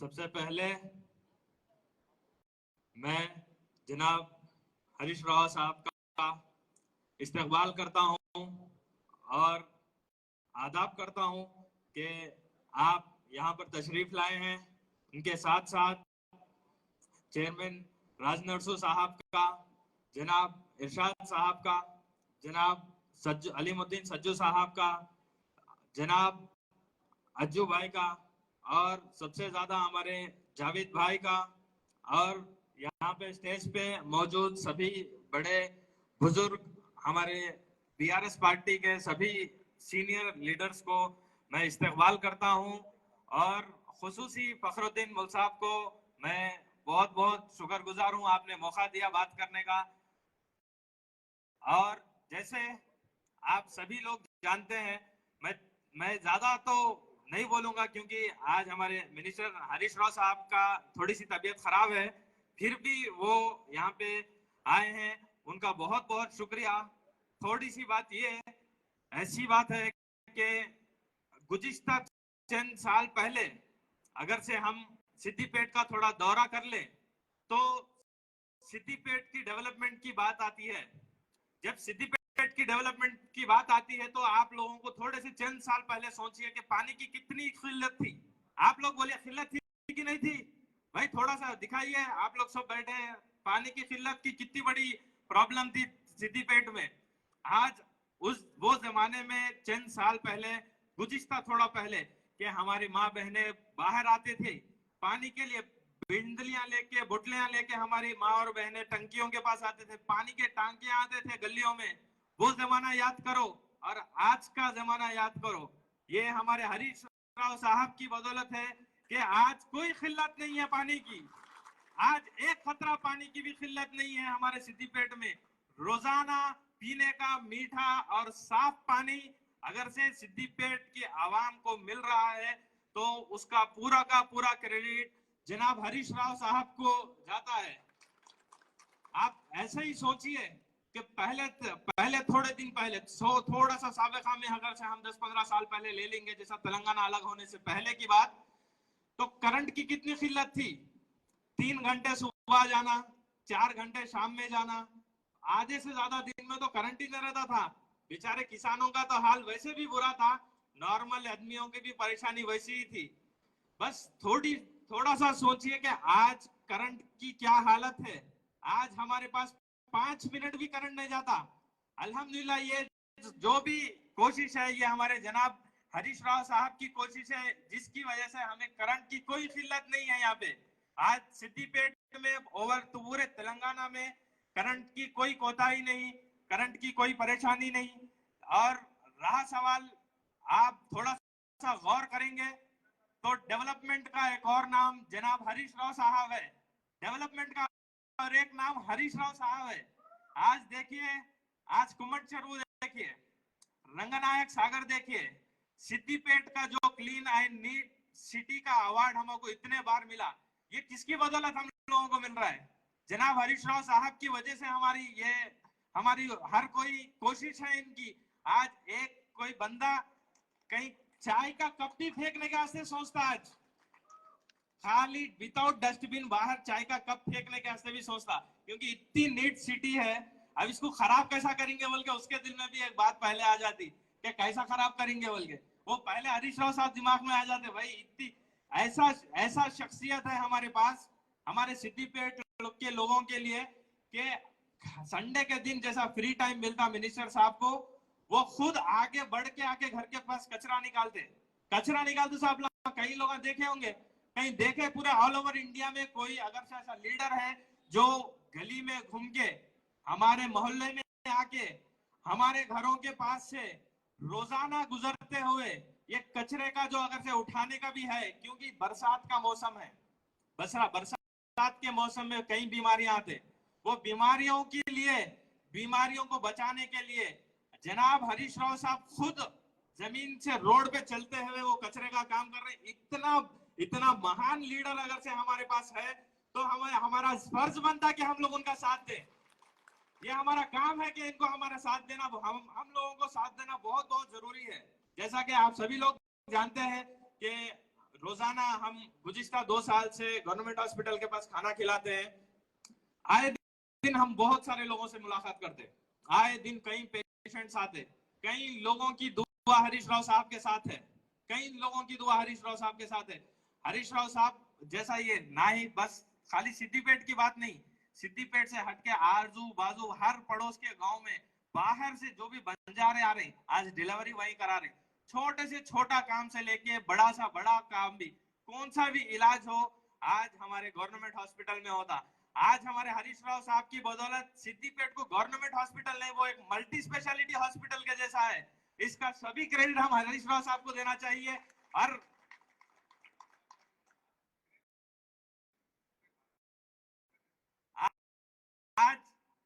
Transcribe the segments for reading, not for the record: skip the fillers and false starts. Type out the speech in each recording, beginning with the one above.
सबसे पहले मैं जनाब हरीश राव साहब का इस्तकबाल करता हूं और आदाब करता हूं कि आप यहां पर तशरीफ लाए हैं। उनके साथ साथ चेयरमैन राजनरसू साहब का, जनाब इरशाद साहब का, जनाब अलीमुद्दीन सज्जू साहब का, जनाब अज्जू भाई का और सबसे ज्यादा हमारे जावेद भाई का, और यहाँ पे स्टेज पे मौजूद सभी बड़े बुजुर्ग हमारे बीआरएस पार्टी के सभी सीनियर लीडर्स को मैं इस्तकबाल करता हूँ। और खुसूसी फखरुद्दीन मुल साहब को मैं बहुत बहुत शुक्रगुजार हूँ, आपने मौका दिया बात करने का। और जैसे आप सभी लोग जानते हैं, मैं ज्यादा तो नहीं बोलूंगा क्योंकि आज हमारे मिनिस्टर हरीश राव साहब का थोड़ी सी तबीयत खराब है, फिर भी वो यहाँ पे आए हैं, उनका बहुत बहुत शुक्रिया। थोड़ी सी बात ये है, ऐसी बात है कि गुज़िश्ता चंद साल पहले अगर से हम सिद्दीपेट का थोड़ा दौरा कर ले तो सिद्दीपेट की डेवलपमेंट की बात आती है। जब सिद्दीपेट की डेवलपमेंट की बात आती है तो आप लोगों को थोड़े से चंद साल पहले सोचिए कि पानी की कितनी किल्लत थी। आप लोग बोलिए किल्लत थी कि नहीं थी? भाई थोड़ा सा दिखाइए, आप लोग सब बैठे हैं, पानी की किल्लत की कितनी बड़ी प्रॉब्लम थी सिद्दीपेट में। आज वो जमाने में चंद साल पहले, गुज़िश्ता थोड़ा पहले, कि हमारी माँ बहने बाहर आते थे पानी के लिए, बिंदलियां लेके बोतलियां लेके हमारी माँ और बहनें टंकियों के पास आते थे, पानी के टांके आते थे गलियों में। वो जमाना याद करो और आज का जमाना याद करो। ये हमारे हरीश राव साहब की बदौलत है कि आज कोई खिल्लत नहीं है पानी की। आज एक खतरा पानी की भी खिल्लत नहीं है हमारे सिद्दीपेट में। रोजाना पीने का मीठा और साफ पानी अगर से सिद्दीपेट की आवाम को मिल रहा है तो उसका पूरा का पूरा क्रेडिट जनाब हरीश राव साहब को जाता है। आप ऐसे ही सोचिए कि पहले थोड़े दिन पहले थोड़ा सा साबिका में अगर से हम 10-15 साल पहले ले लेंगे, जैसा तेलंगाना अलग होने से पहले की बात, तो करंट की कितनी किल्लत थी। 3 घंटे सुबह जाना, 4 घंटे शाम में जाना, आधे से ज्यादा दिन में तो करंट ही नहीं रहता था। बेचारे किसानों का तो हाल वैसे भी बुरा था, नॉर्मल आदमियों की भी परेशानी वैसी ही थी। बस थोड़ा सा सोचिए कि आज करंट की क्या हालत है। आज हमारे पास 5 मिनट भी करंट नहीं जाता। अल्हम्दुलिल्लाह ये जो भी कोशिश है, ये हमारे जनाब हरीश राव साहब की कोशिश है, जिसकी वजह से हमें करंट की कोई किल्लत नहीं है। यहाँ पे आज सिद्दीपेट में तो पूरे तेलंगाना में करंट की कोई कोताही नहीं, करंट की कोई परेशानी नहीं। और रहा सवाल, आप थोड़ा सा गौर करेंगे तो डेवलपमेंट का एक और नाम जनाब हरीश राव साहब है। डेवलपमेंट का और एक नाम हरीश राव साहब है। आज देखिए, आज कुमट चरू देखिए, रंगनायक सागर देखिए, सिद्दीपेट का जो क्लीन एंड नीट सिटी का अवार्ड हमको इतने बार मिला, ये किसकी बदौलत हम लोगों को मिल रहा है? जनाब हरीश राव साहब की वजह से हमारी हर कोई कोशिश है इनकी। आज एक कोई बंदा कहीं चाय का कप भी फेंकने के वास्ते सोचता, आज खाली विदाउट डस्टबिन बाहर चाय का कप फेंकने के वास्ते भी सोचता, क्योंकि इतनी नीट सिटी है। अब इसको खराब कैसा करेंगे बोल के उसके दिल में भी एक बात पहले आ जाती कि कैसा खराब करेंगे बोल के। वो पहले हरीश राव साहब दिमाग में आ जाते, भाई इतनी ऐसा शख्सियत है हमारे पास, हमारे सिद्दीपेट के लोगों के लिए, कि संडे के दिन जैसा फ्री टाइम मिलता मिनिस्टर साहब को, वो खुद आगे बढ़ के आके घर के पास कचरा निकालते साहब लोग। कई लोग देखे होंगे, कहीं देखे पूरे ऑल ओवर इंडिया में कोई अगर से ऐसा लीडर है जो गली में घूम के, हमारे मोहल्ले में आके, हमारे घरों के पास से रोजाना गुजरते हुए ये कचरे का जो अगर से उठाने का भी है, क्योंकि बरसात का मौसम है, बरसात के मौसम में कई बीमारियां आते, वो बीमारियों के लिए, बीमारियों को बचाने के लिए जनाब हरीश राव साहब खुद जमीन से रोड पे चलते हुए वो कचरे का काम कर रहे। इतना महान लीडर अगर से हमारे पास है तो हमारा फर्ज बनता है कि हम लोग उनका साथ दें। ये हमारा काम है कि इनको हमारा साथ देना, हम लोगों को साथ देना बहुत बहुत जरूरी है। जैसा कि आप सभी लोग जानते हैं कि रोजाना हम गुज़िश्ता 2 साल से गवर्नमेंट हॉस्पिटल के पास खाना खिलाते हैं। आए दिन हम बहुत सारे लोगों से मुलाकात करते हैं, आए दिन कई पेशेंट्स आते, कई लोगों की दुआ हरीश राव साहब के साथ है, कई लोगों की दुआ हरीश राव साहब के साथ है। हरीश राव साहब जैसा ये ना ही बस खाली सिद्दीपेट की बात नहीं, सिद्दीपेट से हटके आजू बाजू हर पड़ोस के गांव में बाहर से जो भी बंजारे आ रहे हैं, आज डिलीवरी वही करा रहे हैं। छोटे से छोटा काम से लेके बड़ा सा बड़ा काम भी, कौन सा भी इलाज हो आज हमारे गवर्नमेंट हॉस्पिटल में होता। आज हमारे हरीश राव साहब की बदौलत सिद्दीपेट को गवर्नमेंट हॉस्पिटल नहीं, वो एक मल्टी स्पेशलिटी हॉस्पिटल के जैसा है। इसका सभी क्रेडिट हम हरीश राव साहब को देना चाहिए। और आज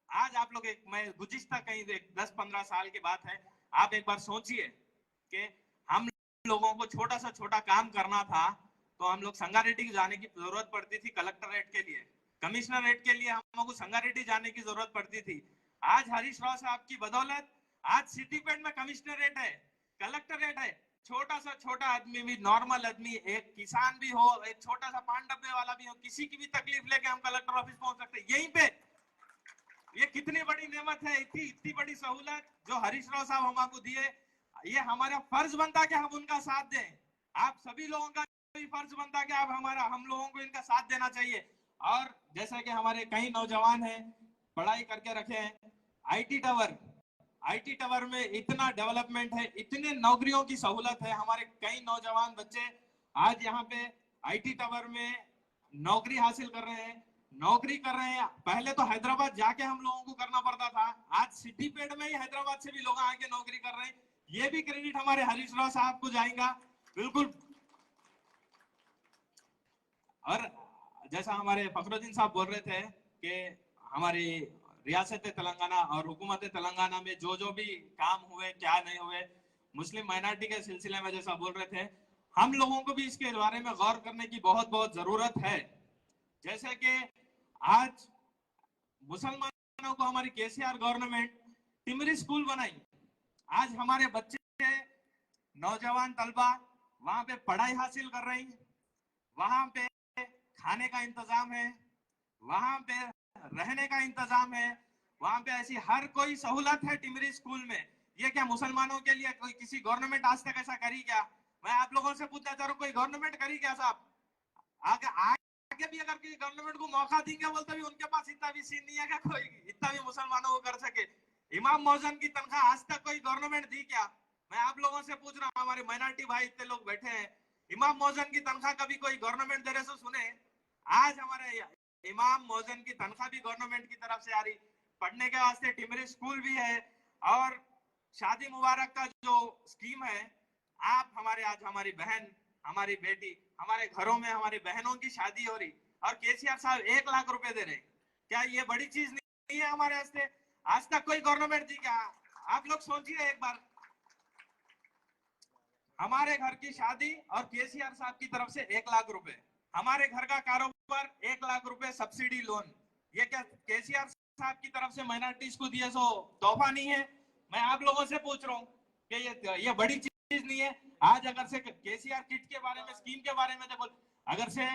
आज आप लोग मैं गुज़िश्ता कहीं 10-15 साल की बात है, आप एक बार सोचिए कि हम लोगों को छोटा सा छोटा काम करना था तो हम लोग संगारेड्डी जाने की जरूरत पड़ती थी, कलेक्टरेट के लिए, कमिश्नरेट के लिए हम लोग को संगारेड्डी जाने की जरूरत पड़ती थी। आज हरीश राव साहब की बदौलत आज सिद्दीपेट में कमिश्नरेट है, कलेक्टरेट है। छोटा सा छोटा आदमी भी, नॉर्मल आदमी, एक किसान भी हो, एक छोटा सा 5 डब्बे वाला भी हो, किसी की भी तकलीफ लेके हम कलेक्टर ऑफिस पहुंच सकते हैं यहीं पे। ये कितनी बड़ी नेमत है, इतनी इतनी बड़ी सहूलत जो हरीश राव साहब हमको दिए। ये हमारा फर्ज बनता है कि हम उनका साथ दें। आप सभी लोगों का भी फर्ज बनता है कि आप हम लोगों को इनका साथ देना चाहिए। और जैसा कि हमारे कई नौजवान हैं, पढ़ाई करके रखे हैं, आईटी टावर में इतना डेवलपमेंट है, इतने नौकरियों की सहूलत है। हमारे कई नौजवान बच्चे आज यहाँ पे आईटी टावर में नौकरी हासिल कर रहे हैं, नौकरी कर रहे हैं। पहले तो हैदराबाद जाके हम लोगों को करना पड़ता था, आज सिद्दीपेट में ही हैदराबाद से भी लोग आके नौकरी कर रहे हैं। ये भी क्रेडिट हमारे हरीश राव साहब को जाएगा बिल्कुल। और जैसा हमारे फखरुद्दीन साहब बोल रहे थे कि हमारी रियासत तेलंगाना और हुकूमत तेलंगाना में जो जो भी काम हुए क्या नहीं हुए, मुस्लिम माइनॉरिटी के सिलसिले में जैसा बोल रहे थे, हम लोगों को भी इसके बारे में गौर करने की बहुत बहुत जरूरत है। जैसे कि आज मुसलमानों को हमारी केसीआर गवर्नमेंट टिमरी स्कूल बनाई, आज हमारे बच्चे नौजवान तलबा वहां पे पढ़ाई हासिल कर रही, वहां पे खाने का इंतजाम है, वहां पे रहने का इंतजाम है, वहां पे ऐसी हर कोई सहूलत है टिमरी स्कूल में। ये क्या मुसलमानों के लिए कोई किसी गवर्नमेंट आज तक ऐसा करी क्या? मैं आप लोगों से पूछना चाह रहा हूँ, कोई गवर्नमेंट करी क्या साहब? आगे भी अगर किसी गवर्नमेंट को मौका देंगे बोलते भी उनके पास इतना भी सीन नहीं है कि कोई इतना भी मुसलमानों को कर सके। इमाम मौजन की तनख्वाह आज तक कोई गवर्नमेंट दी क्या? मैं आप लोगों से पूछ रहा हूँ, हमारे माइनॉरिटी भाई इतने लोग बैठे हैं, इमाम मौजन की तनख्वाह कभी कोई गवर्नमेंट दे रहे से सुने? आज हमारे इमाम मौजन की तनख्वाह भी गवर्नमेंट की तरफ से आ रही, पढ़ने के वास्ते टिमरी स्कूल भी है। और शादी मुबारक का जो स्कीम है, आप हमारे आज हमारी बहन, हमारी बेटी, हमारे घरों में हमारी बहनों की शादी हो रही और केसीआर साहब 1 लाख रुपए दे रहे, क्या ये बड़ी चीज नहीं है हमारे वास्ते? आज तक कोई गवर्नमेंट दी क्या? आप लोग सोचिए एक बार, हमारे घर की शादी और केसीआर साहब की तरफ से 1 लाख रुपए, हमारे घर का कारोबार 1 लाख रुपए सब्सिडी लोन, ये क्या केसीआर साहब की तरफ से माइनॉरिटीज को दिए सो तोहफा नहीं है? मैं आप लोगों से पूछ रहा हूँ कि ये बड़ी चीज नहीं है? आज अगर से केसीआर किट के बारे में, स्कीम के बारे में देखो, अगर से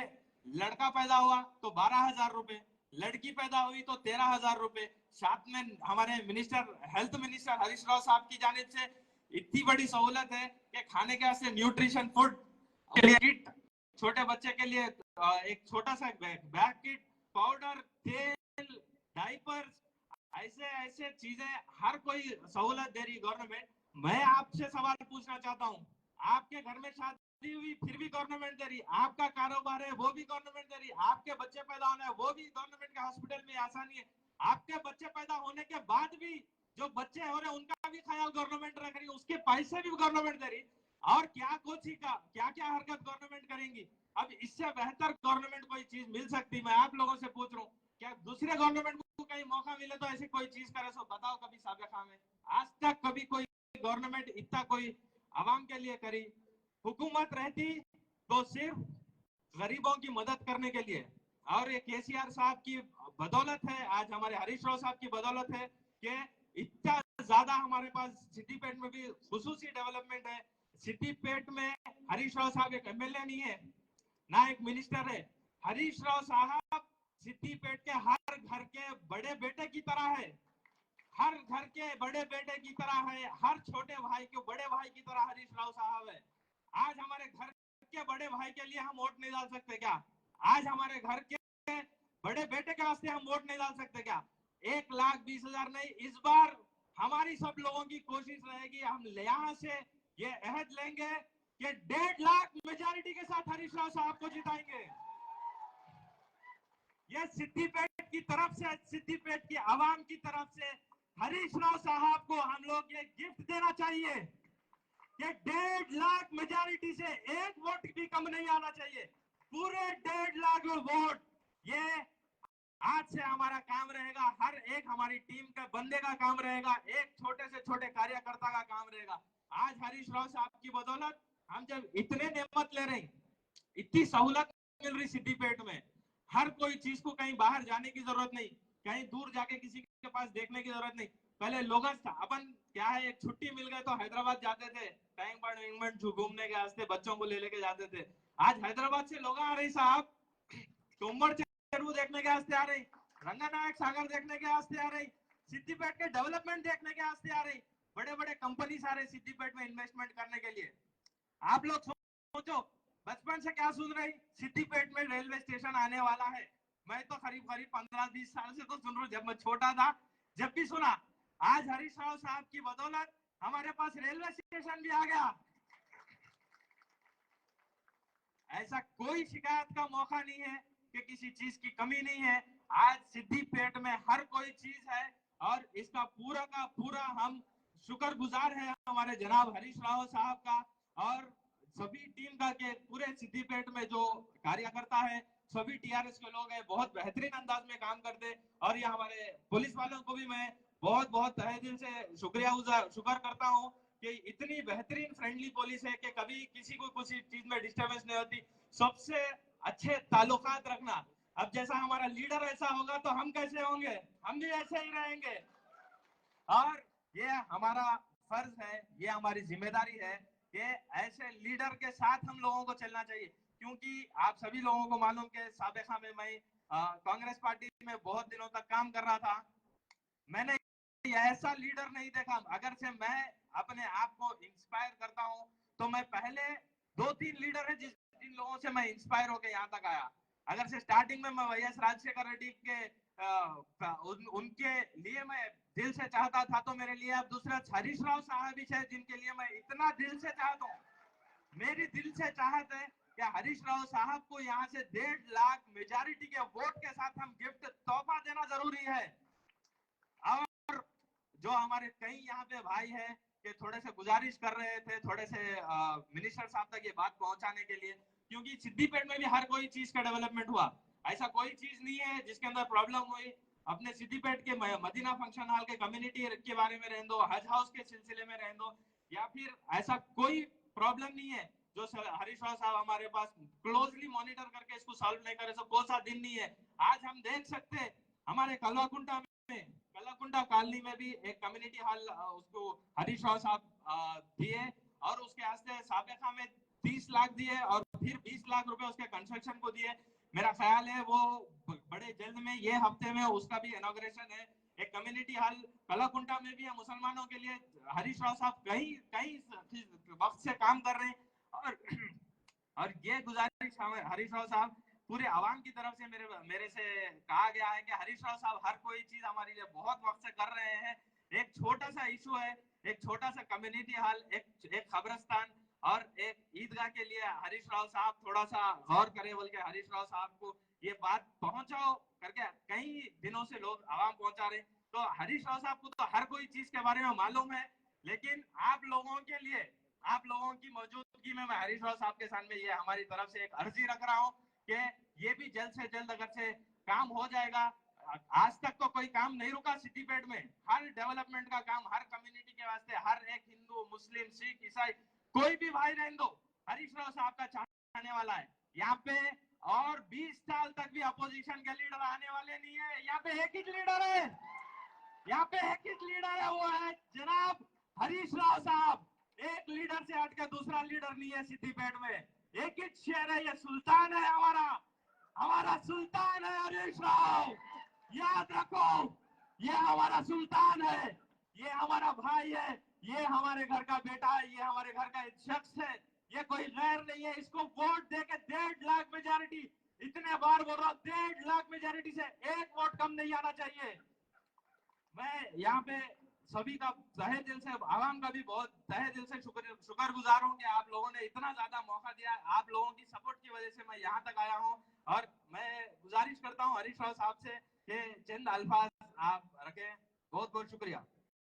लड़का पैदा हुआ तो 12,000 रुपए, लड़की पैदा हुई तो 13,000 रुपए। साथ में हमारे minister, health minister Harish Rao साहब की जानिब से इतनी बड़ी सहूलत है कि खाने के वास्ते न्यूट्रिशन फूड किट, छोटे बच्चे के लिए एक छोटा सा बैग किट, पाउडर, तेल, डाइपर्स, ऐसे ऐसे चीजें हर कोई सहूलत दे रही गवर्नमेंट। मैं आपसे सवाल पूछना चाहता हूँ, आपके घर में शादी हुई फिर भी गवर्नमेंट दे रही, आपका कारोबार है वो भी गवर्नमेंट दे रही, आपके बच्चे पैदा होने हैं वो भी गवर्नमेंट के हॉस्पिटल में आसानी है, आपके बच्चे पैदा होने के बाद भी जो बच्चे हो रहे हैं उनका भी ख्याल गवर्नमेंट रख रही है, उसके पैसे भी गवर्नमेंट दे रही। और क्या कोची का क्या क्या हरकत गवर्नमेंट करेंगी? अब इससे बेहतर गवर्नमेंट कोई चीज मिल सकती? मैं आप लोगों से पूछ रहा हूँ, क्या दूसरे गवर्नमेंट को कहीं मौका मिले तो ऐसी कोई चीज करे सो बताओ कभी साबिका में? आज तक कभी कोई गवर्नमेंट इतना कोई आवाम के लिए करी? हुकूमत रहती तो सिर्फ गरीबों की मदद करने के लिए। और ये केसीआर साहब की बदौलत है, आज हमारे हरीश राव साहब की बदौलत है कि इतना ज्यादा हमारे पास सिद्दीपेट में भी खुसूसी डेवलपमेंट है। सिद्दीपेट में हरीश राव साहब एक एमएलए नहीं है, ना एक मिनिस्टर है। हरीश राव साहब सिद्दीपेट के हर घर के बड़े बेटे की तरह है, हर घर के बड़े बेटे की तरह है, हर छोटे भाई के बड़े भाई की तरह हरीश राव साहब है। आज हमारे घर के बड़े भाई के लिए हम वोट नहीं डाल सकते क्या? आज हमारे घर के बड़े बेटे के वास्ते हम वोट नहीं डाल सकते क्या? 1,20,000 नहीं, इस बार हमारी सब लोगों की कोशिश रहेगी, हम यहाँ से ये अहद लेंगे कि 1.5 लाख मेजॉरिटी के साथ हरीश राव साहब को जिताएंगे। ये सिद्दीपेट की तरफ से, सिद्दीपेट की आवाम की तरफ से हरीश राव साहब को हम लोग ये गिफ्ट देना चाहिए कि 1.5 लाख मेजॉरिटी से एक वोट भी कम नहीं आना चाहिए, पूरे 1.5 लाख वोट। ये आज से हमारा काम रहेगा, हर एक हमारी टीम का बंदे का काम रहेगा, एक छोटे से छोटे कार्यकर्ता का काम रहेगा। आज हरीश राव साहब की बदौलत हम जब इतने नेमत ले रहे हैं, इतनी सहूलत मिल रही सिद्दीपेट में, हर कोई चीज को कहीं बाहर जाने की जरूरत नहीं, कहीं दूर जाके किसी के पास देखने की जरूरत नहीं। पहले लोग अपन क्या है, एक छुट्टी मिल गए तो हैदराबाद जाते थे, टैंक बंड घूमने के वास्ते बच्चों को ले लेके जाते थे। आज हैदराबाद से लोग आ रहे साहब, कोम्बड़ चेरू देखने के वास्ते आ रही, रंगानायक सागर देखने के वास्ते आ रही, सिद्दीपेट के डेवलपमेंट देखने के वास्ते आ रही, बड़े बड़े कंपनीज आ रहे सिद्दीपेट में इन्वेस्टमेंट करने के लिए। आप लोग सोचो, बचपन से क्या सुन रही, सिद्दीपेट में रेलवे स्टेशन आने वाला है। मैं तो करीब 15-20 साल से तो सुन रहा हूँ, जब मैं छोटा था जब भी सुना। आज हरीश राव साहब की बदौलत हमारे पास रेलवे स्टेशन भी आ गया। ऐसा कोई शिकायत का मौका नहीं है कि किसी चीज की कमी नहीं है। आज सिद्दीपेट में हर कोई चीज है और इसका पूरा का पूरा हम शुक्रगुजार है हमारे जनाब हरीश राव साहब का और सभी टीम का के पूरे सिद्दीपेट में जो कार्यकर्ता है, सभी टीआरएस के लोग हैं, बहुत बेहतरीन अंदाज में काम करते। और ये हमारे पुलिस वालों को भी मैं बहुत बहुत तहे दिल से शुक्र करता हूँ कि इतनी बेहतरीन फ्रेंडली पुलिस है कि कभी किसी को कुछ चीज में डिस्टर्बेंस नहीं होती, सबसे अच्छे ताल्लुकात रखना। अब जैसा हमारा लीडर ऐसा होगा तो हम कैसे होंगे, हम भी ऐसे ही रहेंगे। और ये हमारा फर्ज है, ये हमारी जिम्मेदारी है कि ऐसे लीडर के साथ हम लोगों को चलना चाहिए। क्योंकि आप सभी लोगों को मालूम कि साबिका में मैं कांग्रेस पार्टी में बहुत दिनों तक काम कर रहा था, मैंने ऐसा लीडर नहीं देखा। अगर से मैं अपने आप को इंस्पायर करता हूं तो मैं पहले 2-3 लीडर है जिन लोगों से मैं इंस्पायर होकर यहाँ तक आया। अगर से स्टार्टिंग में मैं वाईएस राजशेखर रेड्डी के उनके लिए मैं दिल से चाहता था, तो मेरे लिए अब दूसरा हरीश राव साहब ही है जिनके लिए मैं इतना दिल से चाहता हूँ। मेरी दिल से चाहत है कि हरीश राव साहब को यहाँ से 1.5 लाख मेजॉरिटी के वोट के साथ हम गिफ्ट तोहफा देना जरूरी है। और जो हमारे कई यहाँ पे भाई है कि थोड़े से गुजारिश कर रहे थे थोड़े से मिनिस्टर साहब तक ये बात पहुंचाने के लिए, क्योंकि सिद्दीपेट में भी हर कोई चीज का डेवलपमेंट हुआ, ऐसा कोई चीज नहीं है जिसके अंदर प्रॉब्लम हुई। अपने सिद्दीपेट के मदीना फंक्शन हॉल के कम्युनिटी के बारे में रहने दो, हज हाउस के सिलसिले में रहने दो, या फिर ऐसा कोई प्रॉब्लम नहीं है जो हरीश राव साहब हमारे पास क्लोजली मॉनिटर करके इसको सॉल्व नहीं करे। कौन सा दिन नहीं है। आज हम देख सकते हैं हमारे कलवाकुंटा में, कलाकुंडा कॉलोनी में भी एक कम्युनिटी हॉल उसको हरीश राव साहब दिए और उसके वास्ते साबिका में 30 लाख दिए और फिर 20 लाख रुपए उसके कंस्ट्रक्शन को दिए। मेरा ख्याल है वो बड़े जल्द में ये हफ्ते में उसका भी इनॉग्रेशन है। एक कम्युनिटी हॉल कलाकुंटा में भी है मुसलमानों के लिए। हरीश राव साहब कई कई वक्त से काम कर रहे हैं और ये गुजारिश हरीश राव साहब पूरे आवाम की तरफ से मेरे से कहा गया है कि हरीश राव साहब हर कोई चीज हमारे लिए बहुत वक्त से कर रहे हैं। एक छोटा सा इशू है, एक छोटा सा कम्युनिटी हॉल, एक कब्रिस्तान और एक ईदगाह के लिए हरीश राव साहब थोड़ा सा गौर करें, बोल के हरीश राव साहब को ये बात पहुंचाओ करके कई दिनों से लोग आवाम पहुंचा रहे। तो हरीश राव साहब को तो हर कोई चीज के बारे में मालूम है, लेकिन आप लोगों के लिए, आप लोगों की मौजूदगी में मैं हरीश राव साहब के सामने ये हमारी तरफ से एक अर्जी रख रहा हूँ कि ये भी जल्द से जल्द अगर से काम हो जाएगा। आज तक तो कोई काम नहीं रुका सिद्दीपेट में, हर डेवलपमेंट का काम हर कम्युनिटी के वास्ते, हर एक हिंदू मुस्लिम सिख ईसाई कोई भी भाई रहने दो, हरीश राव साहब का चाहने वाला है यहाँ पे। और 20 साल तक भी अपोजिशन के लीडर आने वाले नहीं है, यहाँ पे एक ही लीडर है, यहाँ पे एक ही लीडर है, वो है जनाब हरीश राव साहब। 1 लीडर से हट के दूसरा लीडर नहीं है सिद्दीपेट में, एक ही शेर है, ये सुल्तान है हमारा, हमारा सुल्तान है हरीश राव, याद रखो, ये हमारा सुल्तान है, ये हमारा भाई है, ये हमारे घर का बेटा है, ये हमारे घर का एक शख्स है, ये कोई गैर नहीं है। इसको वोट देके 1.5 लाख मेजॉरिटी, इतने बार बोल रहा हूं, 1.5 लाख मेजॉरिटी से एक वोट कम नहीं आना चाहिए। मैं यहाँ पे सभी का तहे दिल से, आवाम का भी बहुत तहे दिल से शुक्रगुजार हूँ कि आप लोगों ने इतना ज्यादा मौका दिया। आप लोगों की सपोर्ट की वजह से मैं यहाँ तक आया हूँ, और मैं गुजारिश करता हूँ हरीश राव साहब से कि चंद अल्फाज आप रखें। बहुत बहुत शुक्रिया।